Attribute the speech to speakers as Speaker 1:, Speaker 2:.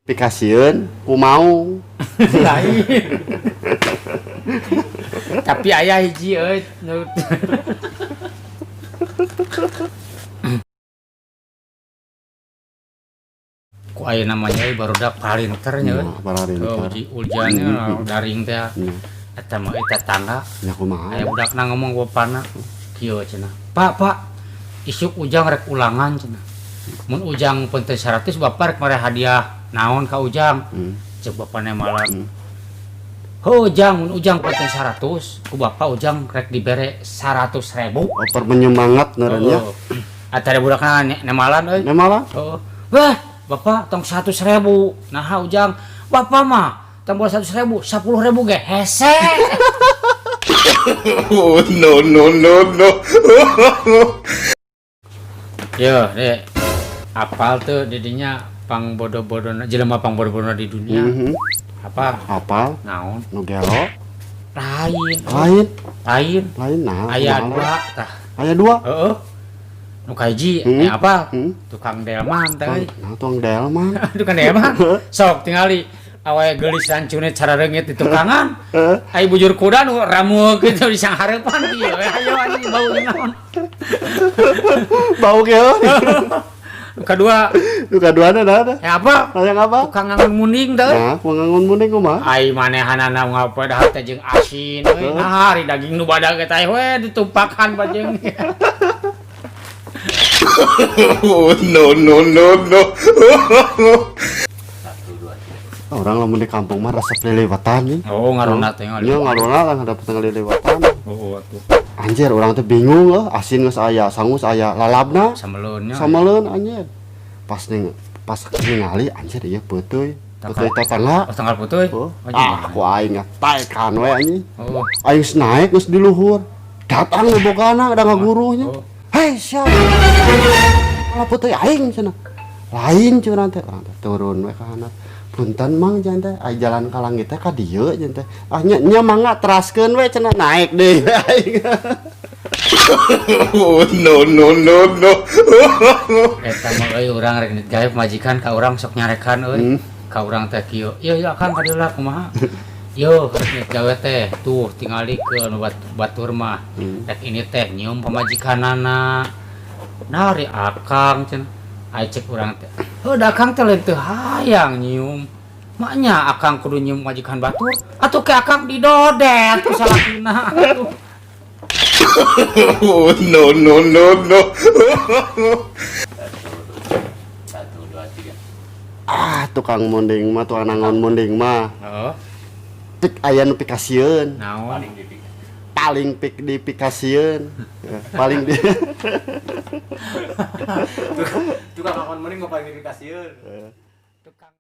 Speaker 1: Pikasieun ku mau.
Speaker 2: Lain. Tapi aya hiji euy. Ku aya namanya barudak palinter nya.
Speaker 1: Palinter.
Speaker 2: Ujiannya daring teh. Eta mah eta tangga.
Speaker 1: Nya kumaha?
Speaker 2: Aya budakna ngomong bapana. Kieu cenah. Pak, isuk ujang rek ulangan cenah. Mun ujang peunteu 100 bapak rek mere hadiah naon ka ujang. Cek bapana malam. Ho ujang, mun ujang peunteu 100, ku bapak ujang rek dibere 100.000.
Speaker 1: Oper menyemangat ngarannya.
Speaker 2: Atare budakna nemalan euy.
Speaker 1: Nemalan?
Speaker 2: Heeh. Wah, bapak tong 100.000. Naha ujang? Bapak mah tong 100.000, 10.000 ge hese.
Speaker 1: Oh, no.
Speaker 2: Yo, Dek. Apal tuh didinya pang bodoh-bodohna jelema pang bodoh-bodohna di dunia. Apa?
Speaker 1: Apal?
Speaker 2: Naon?
Speaker 1: Nu gelo?
Speaker 2: Lain
Speaker 1: Nah.
Speaker 2: aya 2 tah.
Speaker 1: Aya 2?
Speaker 2: Heeh. Nu kahiji apa? Tukang delman teh.
Speaker 1: Nah, tukang delman.
Speaker 2: Tukang delman. Sok tingali awe geulis rancune cara reungit di tukangan. Ai bujur kuda nu ramu kitu di sang hareupan ieu. Ayo anjing bau naon.
Speaker 1: Bau gelo.
Speaker 2: Kedua
Speaker 1: ada.
Speaker 2: ya apa?
Speaker 1: Yang apa?
Speaker 2: Tukang ngangon muning teh.
Speaker 1: Nah, ngangon muning kumaha?
Speaker 2: Ai manehanana ngapedah teh jeung asin euy. Nah, ari daging nu badag eta we ditumpakan bajeng.
Speaker 1: No. Orang lamun di kampung mah resep lilewatan nih.
Speaker 2: Oh, ngarona teh ngali.
Speaker 1: Nya ngarona kan dapet lilewatan.
Speaker 2: Oh, atuh.
Speaker 1: Anjir, orang teh bingung lah, asin geus aya, sangus aya, lalabna
Speaker 2: Sameleunnya.
Speaker 1: samaleun anjir. Pas ningali anjir ieu peutuy. Peutuy tetangga.
Speaker 2: Pas tanggal putuy.
Speaker 1: Ku aing ngetekan we anjing.
Speaker 2: Oh.
Speaker 1: Aing naik geus di luhur. Datang we bogana da ngaguruhnya. Hei, siap. Kalau peutuy aing cenah. Lain cenah teh, turun we ka handap. Punten mang jan teh, ai jalan ka langit teh ka dieu jan teh. Ah nya mangga teraskeun we cenah naik deui aing. No.
Speaker 2: Eta mah euy urang rek gawe majikan ka urang sok nyarekan euy. Ka urang teh kieu. Ieu akang kadeula kumaha? Yo, rek gawe teh tuh tingali ke batur mah. Rek ini teh nyium pamajikanana. Nari akang cenah. Ai cek urang teh. Heuh akang teh lain teu hayang nyium. Maknya akang kudu nyium majikan batur atuh ke akang didodet ku salakina.
Speaker 1: No.
Speaker 2: 1 2 3.
Speaker 1: Tukang munding mah, tukang nangon munding mah.
Speaker 2: Heeh.
Speaker 1: Pik aya nu pikasieun.
Speaker 2: Naon?
Speaker 1: Paling pik di pikasieun. Paling di
Speaker 3: Tukang ngakon mending mau paling dikasieun.
Speaker 2: Tukang